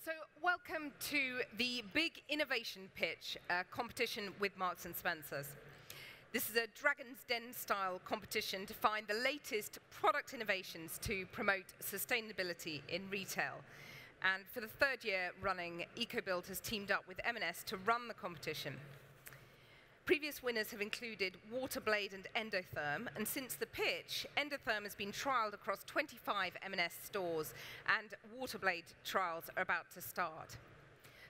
So welcome to the Big Innovation Pitch competition with Marks & Spencer's. This is a Dragon's Den-style competition to find the latest product innovations to promote sustainability in retail. And for the third year running, Ecobuild has teamed up with M&S to run the competition. Previous winners have included Waterblade and Endotherm, and since the pitch, Endotherm has been trialled across 25 M&S stores, and Waterblade trials are about to start.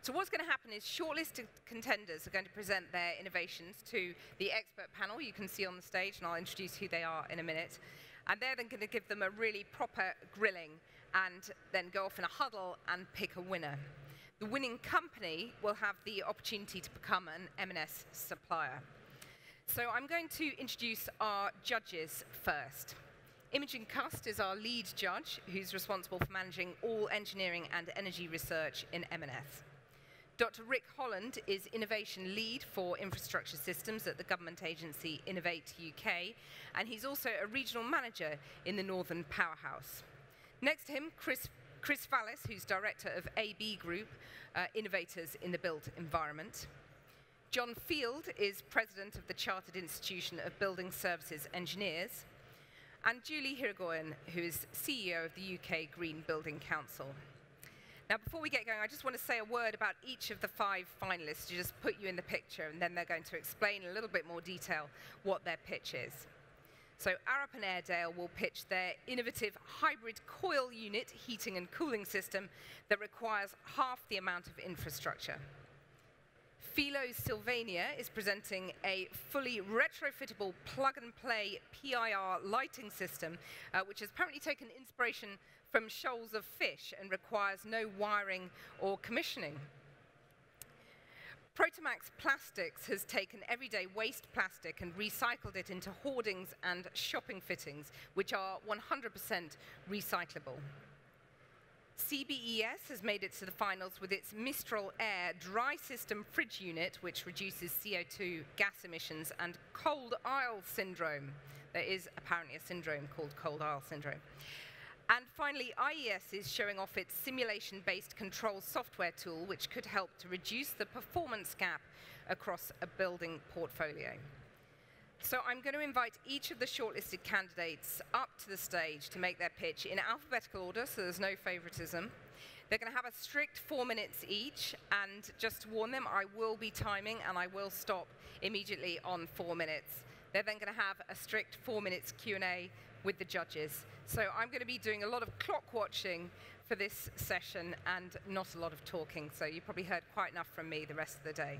So what's going to happen is shortlisted contenders are going to present their innovations to the expert panel you can see on the stage, and I'll introduce who they are in a minute. And they're then going to give them a really proper grilling and then go off in a huddle and pick a winner. The winning company will have the opportunity to become an M&S supplier. So I'm going to introduce our judges first. Imogen Cust is our lead judge, who's responsible for managing all engineering and energy research in M&S. Dr. Rick Holland is Innovation Lead for Infrastructure Systems at the government agency Innovate UK, and he's also a regional manager in the Northern Powerhouse. Next to him, Chris Vallis, who's Director of AB Group, Innovators in the Built Environment. John Field is President of the Chartered Institution of Building Services Engineers. And Julie Hirigoyen, who is CEO of the UK Green Building Council. Now, before we get going, I just want to say a word about each of the 5 finalists to just put you in the picture, and then they're going to explain in a little bit more detail what their pitch is. So Arup and Airedale will pitch their innovative hybrid coil unit heating and cooling system that requires half the amount of infrastructure. Philo's Sylvania is presenting a fully retrofittable plug-and-play PIR lighting system, which has apparently taken inspiration from shoals of fish and requires no wiring or commissioning. Protomax Plastics has taken everyday waste plastic and recycled it into hoardings and shopping fittings, which are 100% recyclable. CBES has made it to the finals with its Mistral Air dry system fridge unit, which reduces CO2 gas emissions and cold aisle syndrome. There is apparently a syndrome called cold aisle syndrome. And finally, IES is showing off its simulation-based control software tool, which could help to reduce the performance gap across a building portfolio. So I'm going to invite each of the shortlisted candidates up to the stage to make their pitch in alphabetical order, so there's no favoritism. They're going to have a strict 4 minutes each, and just to warn them, I will be timing and I will stop immediately on 4 minutes. They're then going to have a strict 4 minutes Q&A with the judges. So I'm going to be doing a lot of clock watching for this session and not a lot of talking, so you probably heard quite enough from me the rest of the day.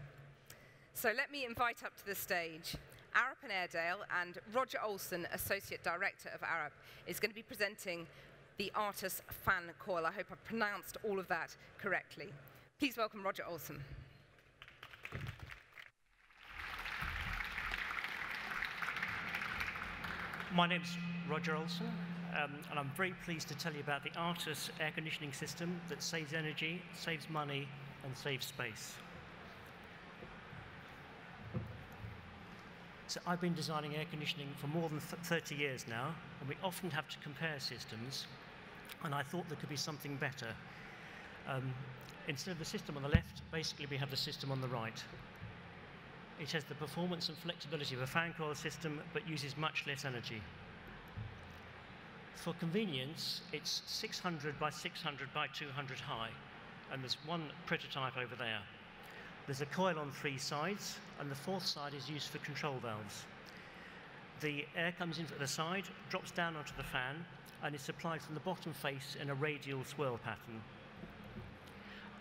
So let me invite up to the stage Arup and Airedale, and Roger Olsen, Associate Director of Arup, is going to be presenting the Artus fan coil. I hope I pronounced all of that correctly. Please welcome Roger Olsen. My name's Roger Olsen, and I'm very pleased to tell you about the Artus air conditioning system that saves energy, saves money, and saves space. So I've been designing air conditioning for more than 30 years now, and we often have to compare systems, and I thought there could be something better. Instead of the system on the left, basically we have the system on the right. It has the performance and flexibility of a fan coil system, but uses much less energy. For convenience, it's 600 by 600 by 200 high, and there's one prototype over there. There's a coil on 3 sides, and the 4th side is used for control valves. The air comes in at the side, drops down onto the fan, and is supplied from the bottom face in a radial swirl pattern.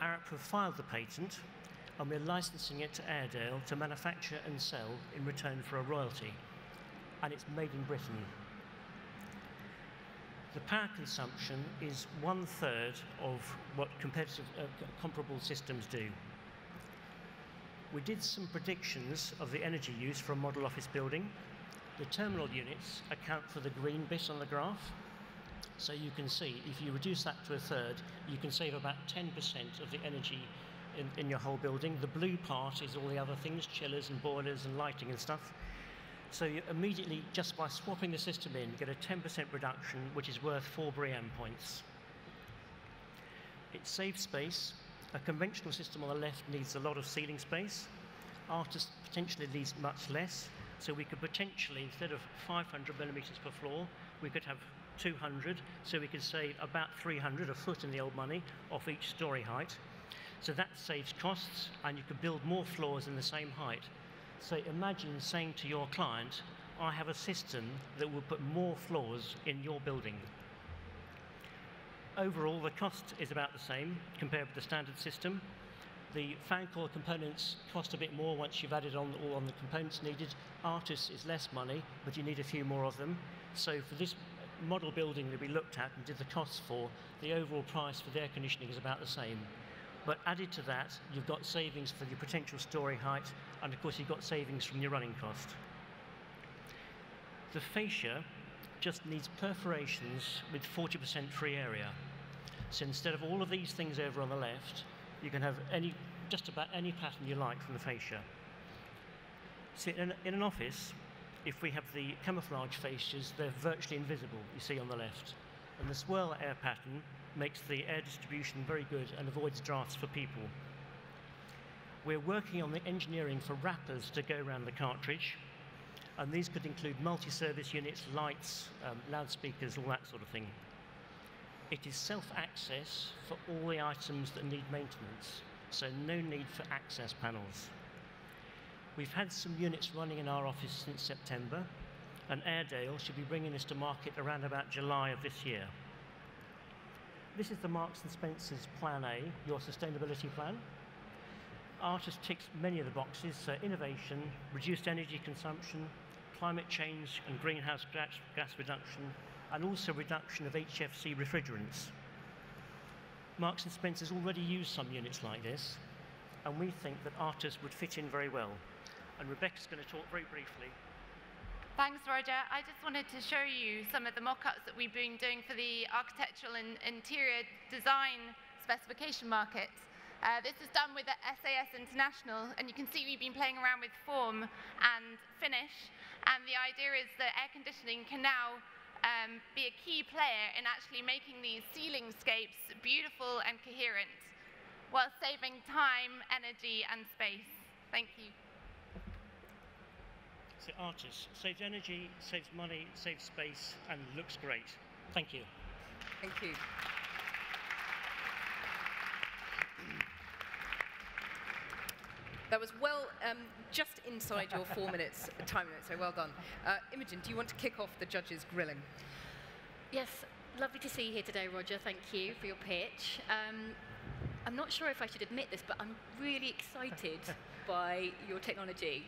Arup have filed the patent, and we're licensing it to Airedale to manufacture and sell in return for a royalty. And it's made in Britain. The power consumption is 1/3 of what comparable systems do. We did some predictions of the energy use for a model office building. The terminal units account for the green bit on the graph. So you can see, if you reduce that to 1/3, you can save about 10% of the energy in your whole building. The blue part is all the other things, chillers and boilers and lighting and stuff. So you immediately, just by swapping the system in, get a 10% reduction, which is worth 4 BREEAM points. It saves space A conventional system on the left needs a lot of ceiling space. Artist potentially needs much less. So we could potentially, instead of 500 millimeters per floor, we could have 200. So we could save about 300, a foot in the old money, off each story height. So that saves costs, and you could build more floors in the same height. So imagine saying to your client, I have a system that will put more floors in your building. Overall, the cost is about the same compared with the standard system. The fan coil components cost a bit more once you've added on all on the components needed. Artists is less money, but you need a few more of them. So for this model building that we looked at and did the costs for, the overall price for the air conditioning is about the same. But added to that, you've got savings for your potential story height, and of course you've got savings from your running cost. The fascia just needs perforations with 40% free area. So instead of all of these things over on the left, you can have just about any pattern you like from the fascia. So in an office, if we have the camouflage fascias, they're virtually invisible, you see on the left. And the swirl air pattern makes the air distribution very good and avoids drafts for people. We're working on the engineering for wrappers to go around the cartridge, and these could include multi-service units, lights, loudspeakers, all that sort of thing. It is self-access for all the items that need maintenance, so no need for access panels. We've had some units running in our office since September, and Airedale should be bringing this to market around about July of this year. This is the Marks & Spencer's Plan A, your sustainability plan. Artist ticks many of the boxes, so innovation, reduced energy consumption, climate change and greenhouse gas reduction, and also reduction of HFC refrigerants. Marks & Spencer's already used some units like this, and we think that Artist would fit in very well. And Rebecca's going to talk very briefly. Thanks, Roger. I just wanted to show you some of the mock-ups that we've been doing for the architectural and interior design specification markets. This is done with the SAS International, and you can see we've been playing around with form and finish, and the idea is that air conditioning can now be a key player in actually making these ceiling scapes beautiful and coherent, while saving time, energy, and space. Thank you. So Artist saves energy, saves money, saves space, and looks great. Thank you. Thank you. That was well, just inside your 4 minutes time limit, so well done. Imogen, do you want to kick off the judges' grilling? Yes, lovely to see you here today, Roger. Thank you for your pitch. I'm not sure if I should admit this, but I'm really excited by your technology.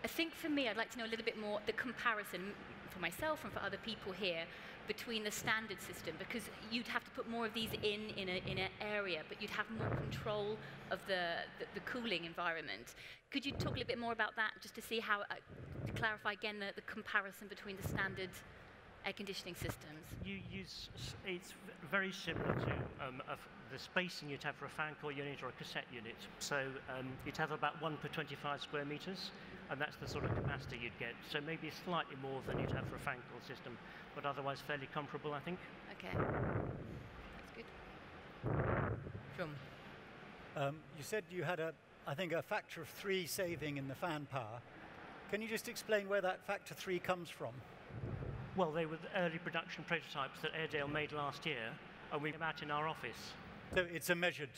I think for me, I'd like to know a little bit more the comparison for myself and for other people here between the standard system, because you'd have to put more of these in an area, but you'd have more control of the cooling environment. Could you talk a little bit more about that, just to see how, to clarify again the comparison between the standard air conditioning systems? It's very similar to the spacing you'd have for a fan coil unit or a cassette unit. So you'd have about 1 per 25 square meters, and that's the sort of capacity you'd get. So maybe slightly more than you'd have for a fan coil system, but otherwise fairly comparable, I think. Okay, that's good. John? You said you had I think a factor of 3 saving in the fan power. Can you just explain where that factor 3 comes from? Well, they were the early production prototypes that Airedale made last year, and we came out in our office. So it's a measured.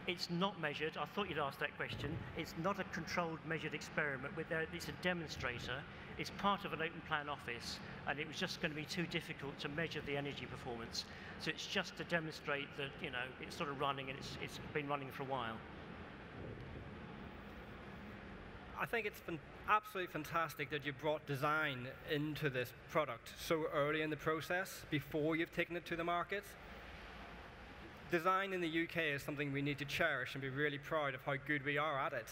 It's not measured. I thought you'd ask that question. It's not a controlled, measured experiment. It's a demonstrator. It's part of an open plan office, and it was just going to be too difficult to measure the energy performance. So it's just to demonstrate that, you know, it's sort of running, and it's been running for a while. I think it's been absolutely fantastic that you brought design into this product so early in the process, before you've taken it to the market. Design in the UK is something we need to cherish and be really proud of how good we are at it.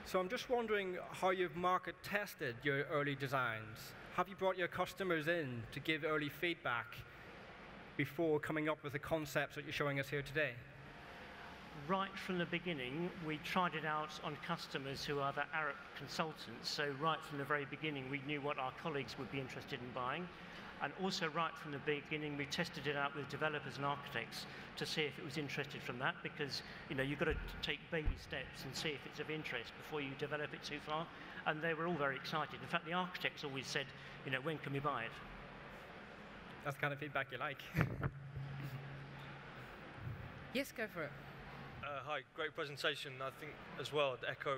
So I'm just wondering how you've market tested your early designs. Have you brought your customers in to give early feedback before coming up with the concepts that you're showing us here today? Right from the beginning, we tried it out on customers who are the Arup consultants. So right from the very beginning, we knew what our colleagues would be interested in buying. And also right from the beginning, we tested it out with developers and architects to see if it was interested from that, because you've got to take baby steps and see if it's of interest before you develop it too far. And they were all very excited. In fact, the architects always said, when can we buy it? That's the kind of feedback you like. Yes, go for it. Hi, great presentation. I think as well at Echo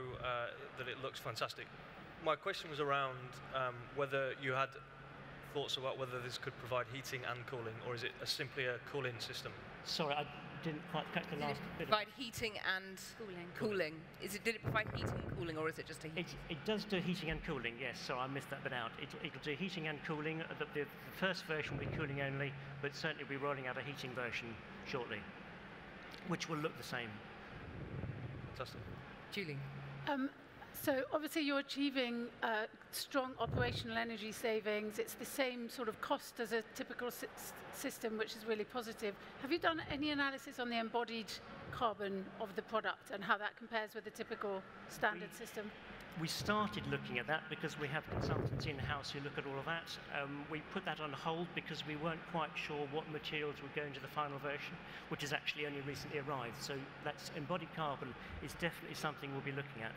that it looks fantastic. My question was around whether you had thoughts about whether this could provide heating and cooling, or is it simply a cool-in system? Sorry, I didn't quite catch the last bit. Provide heating and cooling. Did it provide heating and cooling, or is it just a heating? It does do heating and cooling, yes, so I missed that bit out. It'll do heating and cooling. The first version will be cooling only, but certainly we'll be rolling out a heating version shortly, which will look the same. Fantastic. Julie. So obviously you're achieving strong operational energy savings. It's the same sort of cost as a typical system, which is really positive. Have you done any analysis on the embodied carbon of the product and how that compares with the typical standard system? We started looking at that because we have consultants in-house who look at all of that. We put that on hold because we weren't quite sure what materials would go into the final version, which has actually only recently arrived. So that's embodied carbon is definitely something we'll be looking at.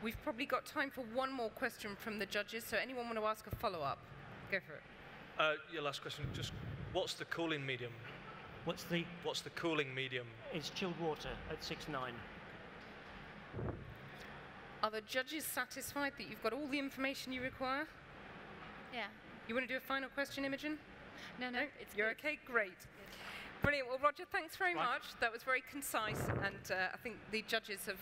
We've probably got time for one more question from the judges, so anyone want to ask a follow-up? Go for it. Your last question, just what's the cooling medium? What's the cooling medium? It's chilled water at 6.9. Are the judges satisfied that you've got all the information you require? Yeah. You want to do a final question, Imogen? No, You're good. okay? Great. Brilliant. Well, Roger, thanks very much. That was very concise, and I think the judges have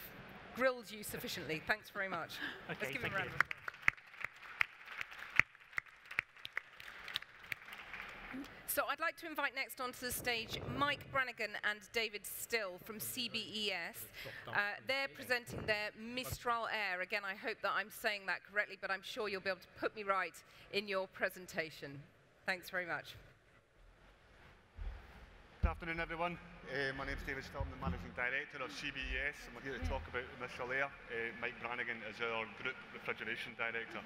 grilled you sufficiently. Thanks very much. Okay, Let's give them a round of applause. So I'd like to invite next onto the stage Mike Brannigan and David Still from CBES. They're presenting their Mistral Air. Again, I hope that I'm saying that correctly, but I'm sure you'll be able to put me right in your presentation. Thanks very much. Good afternoon, everyone. My name's David Still. I'm the Managing Director of CBES, and we're here to talk about Mistral Air. Mike Brannigan is our Group Refrigeration Director.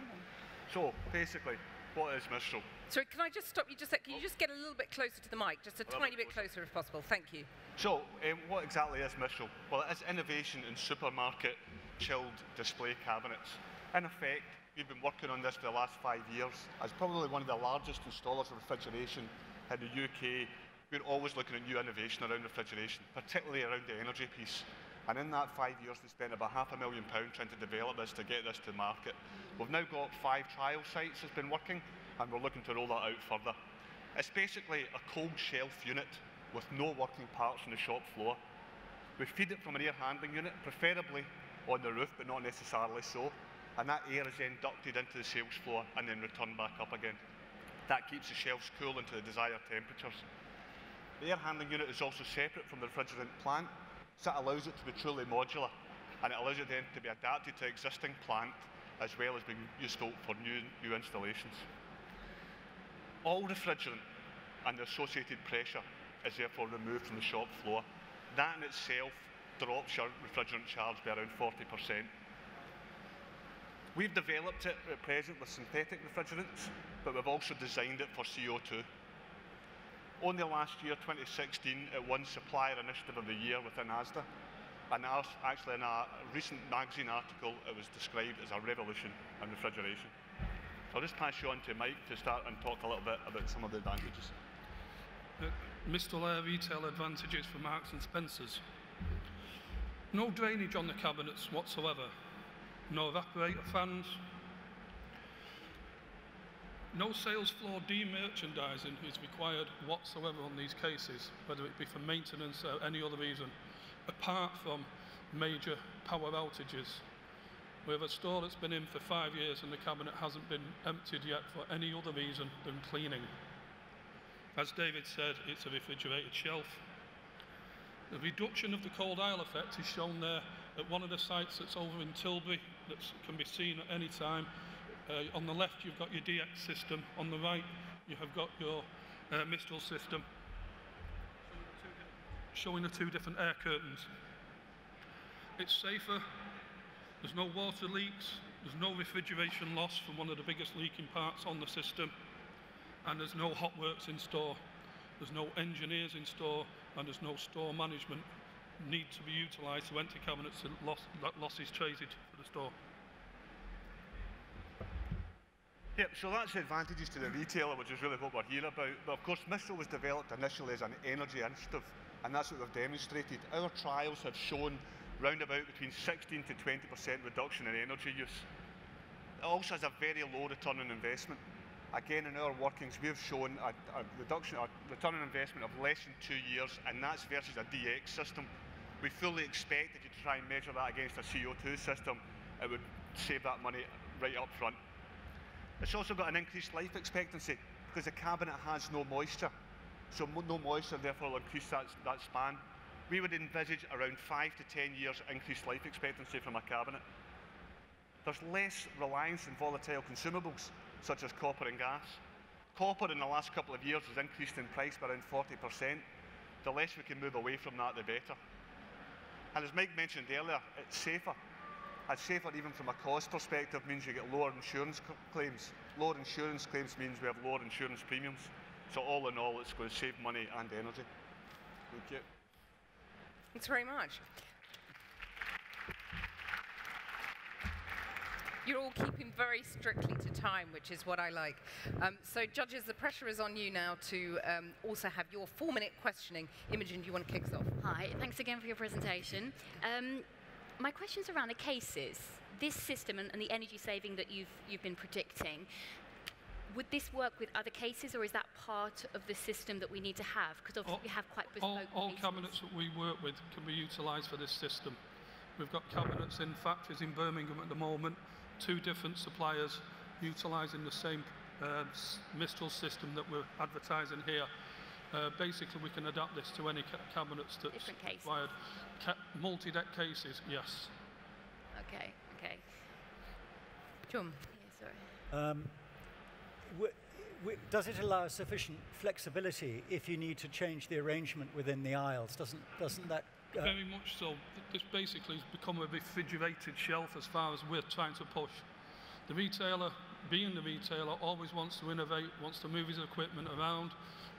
So, basically, what is Mistral? Sorry, can I just stop you just a sec? Can you just get a little bit closer to the mic? Just a tiny bit closer if possible. Thank you. So, what exactly is Mistral? Well, it is innovation in supermarket chilled display cabinets. In effect, we've been working on this for the last 5 years. As probably one of the largest installers of refrigeration in the UK, we're always looking at new innovation around refrigeration, particularly around the energy piece. And in that 5 years, we spent about £500,000 trying to develop this to get this to market. We've now got 5 trial sites that's been working, and we're looking to roll that out further. It's basically a cold shelf unit with no working parts on the shop floor. We feed it from an air handling unit, preferably on the roof, but not necessarily so. And that air is then ducted into the sales floor and then returned back up again. That keeps the shelves cool into the desired temperatures. The air handling unit is also separate from the refrigerant plant, so that allows it to be truly modular, and it allows it then to be adapted to existing plant as well as being useful for new installations. All refrigerant and the associated pressure is therefore removed from the shop floor. That in itself drops your refrigerant charge by around 40%. We've developed it at present with synthetic refrigerants, but we've also designed it for CO2. Only last year, 2016, it won Supplier Initiative of the Year within ASDA, and actually in a recent magazine article, it was described as a revolution in refrigeration. So I'll just pass you on to Mike to start and talk a little bit about some of the advantages. Mistral Air retail advantages for Marks and Spencers. No drainage on the cabinets whatsoever. No evaporator fans. No sales floor demerchandising is required whatsoever on these cases, whether it be for maintenance or any other reason, apart from major power outages. We have a store that's been in for 5 years and the cabinet hasn't been emptied yet for any other reason than cleaning. As David said, it's a refrigerated shelf. The reduction of the cold aisle effect is shown there at one of the sites that's over in Tilbury that can be seen at any time. On the left, you've got your DX system. On the right, you have got your Mistral system, showing the 2 different air curtains. It's safer. There's no water leaks. There's no refrigeration loss from one of the biggest leaking parts on the system, and there's no hot works in store. There's no engineers in store, and there's no store management need to be utilised to empty cabinets that loss is traded for the store. Yep, so that's the advantages to the retailer, which is really what we're here about. But of course, Mistral was developed initially as an energy initiative, and that's what we've demonstrated. Our trials have shown round about between 16 to 20% reduction in energy use. It also has a very low return on investment. Again, in our workings, we've shown a return on investment of less than 2 years, and that's versus a DX system. We fully expect if you try and measure that against a CO2 system, it would save that money right up front. It's also got an increased life expectancy because the cabinet has no moisture. So no moisture, therefore, will increase that span. We would envisage around 5 to 10 years increased life expectancy from a cabinet. There's less reliance on volatile consumables, such as copper and gas. Copper in the last couple of years has increased in price by around 40%. The less we can move away from that, the better. And as Mike mentioned earlier, it's safer. And safer even from a cost perspective means you get lower insurance claims. Lower insurance claims means we have lower insurance premiums. So all in all, it's going to save money and energy. Thank you. Thanks very much. You're all keeping very strictly to time, which is what I like. So judges, the pressure is on you now to also have your 4-minute questioning. Imogen, do you want to kick us off? Hi, thanks again for your presentation. My question's around the cases. This system and the energy saving that you've been predicting, would this work with other cases, or is that part of the system that we need to have? Because obviously we have quite bespoke all cases. cabinets that we work with can be utilised for this system. We've got cabinets in factories in Birmingham at the moment, 2 different suppliers utilising the same Mistral system that we're advertising here. Basically, we can adapt this to any cabinets that's required. Multi-deck cases, yes. Okay, okay. John? Yeah, sorry. Does it allow sufficient flexibility if you need to change the arrangement within the aisles? Doesn't that... Very much so. This basically has become a refrigerated shelf as far as we're trying to push. The retailer, being the retailer, always wants to innovate, wants to move his equipment around.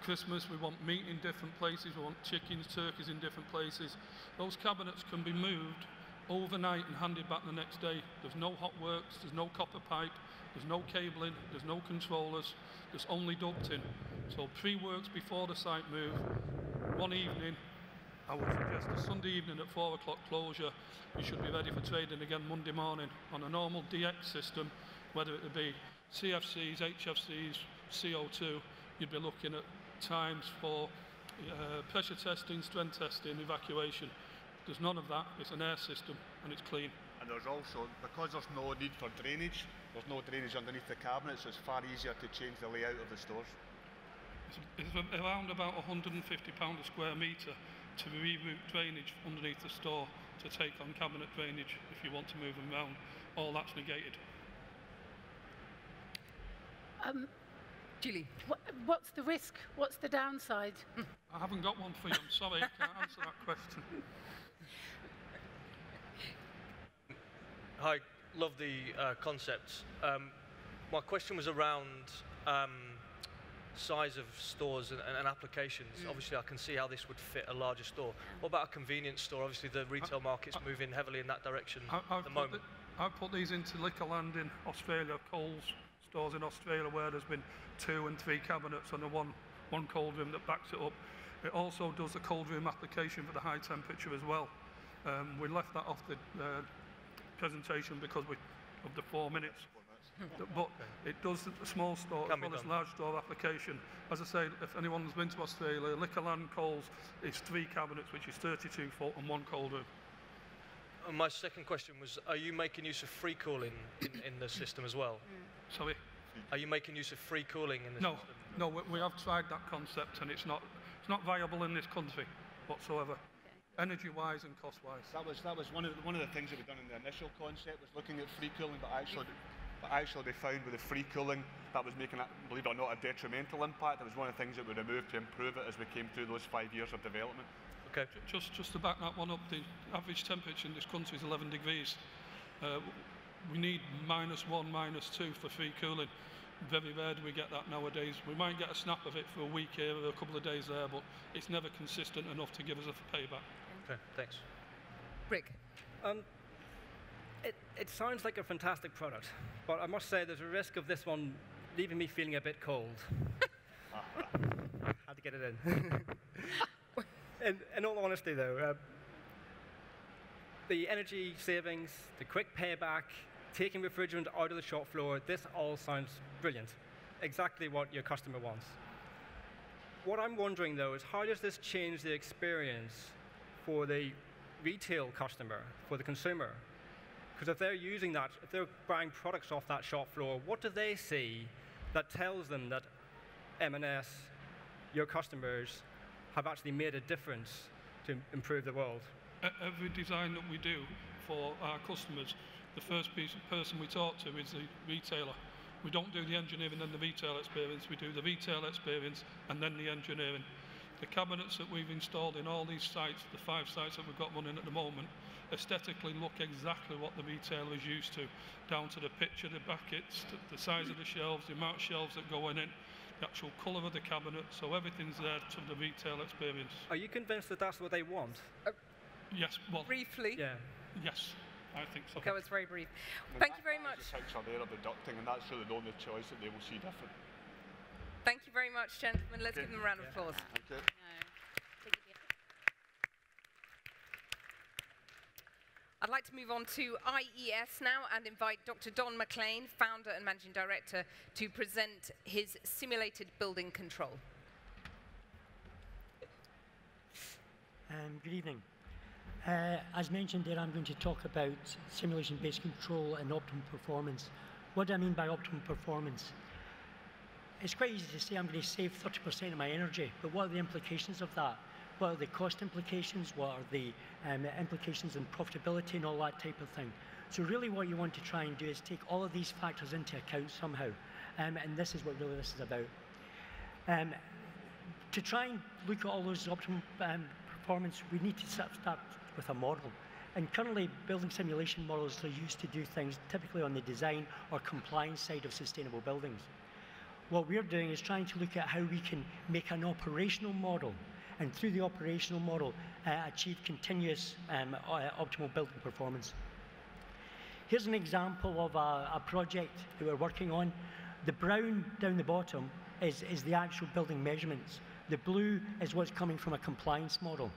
Christmas, we want meat in different places, we want chickens, turkeys in different places. Those cabinets can be moved overnight and handed back the next day. There's no hot works, there's no copper pipe, there's no cabling, there's no controllers, there's only ducting. So pre-works before the site move, one evening, I would suggest a Sunday evening at 4 o'clock closure, you should be ready for trading again Monday morning. On a normal DX system, whether it be CFCs, HFCs, CO2, you'd be looking at times for pressure testing, strength testing, evacuation. There's none of that. It's an air system and it's clean. And there's also, because there's no need for drainage, there's no drainage underneath the cabinet, so it's far easier to change the layout of the stores. It's around about £150 a square metre to reroute drainage underneath the store to take on cabinet drainage if you want to move them around. All that's negated. Julie? What's the risk? What's the downside? I haven't got one for you. I'm sorry, I can't answer that question. Hi, love the concepts. My question was around size of stores and applications. Obviously, I can see how this would fit a larger store. What about a convenience store? Obviously, the retail market's moving heavily in that direction at the moment. I've put these into Liquorland in Australia, Coles stores in Australia, where there's been 2 and 3 cabinets and one cold room that backs it up. It also does a cold room application for the high temperature as well. We left that off the presentation because of the 4 minutes. But it does a small store as well as large store application. As I say, if anyone's been to Australia, Liquorland Coles is 3 cabinets, which is 32 foot and 1 cold room. And my second question was, are you making use of free cooling in the system as well? Sorry? Are you making use of free cooling in the system? No, we have tried that concept and it's not viable in this country whatsoever. Energy-wise and cost-wise. That was one of the things that we've done in the initial concept, was looking at free cooling, but actually they found with the free cooling that was making, believe it or not, a detrimental impact. It was one of the things that we removed to improve it as we came through those 5 years of development. Okay. Just to back that one up, the average temperature in this country is 11 degrees. we need -1, -2 for free cooling. Very rare do we get that nowadays. We might get a snap of it for a week here or a couple of days there, but it's never consistent enough to give us a payback. Okay, thanks. Rick. It sounds like a fantastic product, but I must say there's a risk of this one leaving me feeling a bit cold. Had to get it in. In all honesty, though, the energy savings, the quick payback, taking refrigerant out of the shop floor, this all sounds brilliant. Exactly what your customer wants. What I'm wondering, though, is how does this change the experience for the retail customer, for the consumer? Because if they're using that, if they're buying products off that shop floor, what do they see that tells them that M&S, your customers, have actually made a difference to improve the world? Every design that we do for our customers, the first person we talk to is the retailer. We don't do the engineering and the retail experience, we do the retail experience and then the engineering. The cabinets that we've installed in all these sites, the 5 sites that we've got running at the moment, aesthetically look exactly what the retailer is used to, down to the pitch of the brackets, the size of the shelves, the amount of shelves that go in it, the actual colour of the cabinet, so everything's there to the retail experience. Are you convinced that that's what they want? Yes, well, Briefly. Yeah. yes, I think so. That was very brief. Thank you very much. The picture there of the ducting, and that's really the only choice that they will see different. Thank you very much, gentlemen. Let's give them a round of applause. Thank you. I'd like to move on to IES now and invite Dr. Don McLean, founder and managing director, to present his simulated building control. Good evening. As mentioned there, I'm going to talk about simulation-based control and optimum performance. What do I mean by optimum performance? It's quite easy to say I'm going to save 30% of my energy, but what are the implications of that? What are the cost implications? What are the implications on profitability and all that type of thing? So really what you want to try and do is take all of these factors into account somehow. And this is what really this is about. To try and look at all those optimum performance, we need to start with a model. And currently, building simulation models are used to do things typically on the design or compliance side of sustainable buildings. What we're doing is trying to look at how we can make an operational model, and through the operational model, achieve continuous optimal building performance. Here's an example of a project that we're working on. The brown down the bottom is the actual building measurements. The blue is what's coming from a compliance model.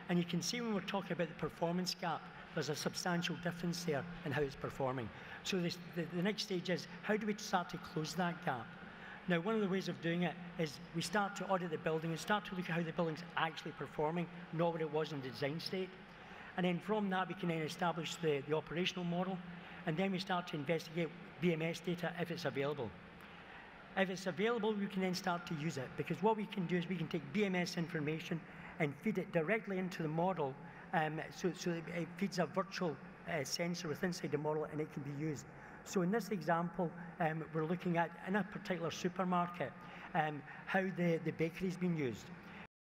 And you can see when we're talking about the performance gap, there's a substantial difference there in how it's performing. So the next stage is, how do we start to close that gap? Now, one of the ways of doing it is we start to audit the building and start to look at how the building's actually performing, not what it was in the design state. And then from that, we can then establish the operational model, and then we start to investigate BMS data if it's available. If it's available, we can then start to use it, because what we can do is we can take BMS information and feed it directly into the model, so it feeds a virtual sensor within inside the model, and it can be used. So in this example, we're looking at, in a particular supermarket, how the bakery's been used.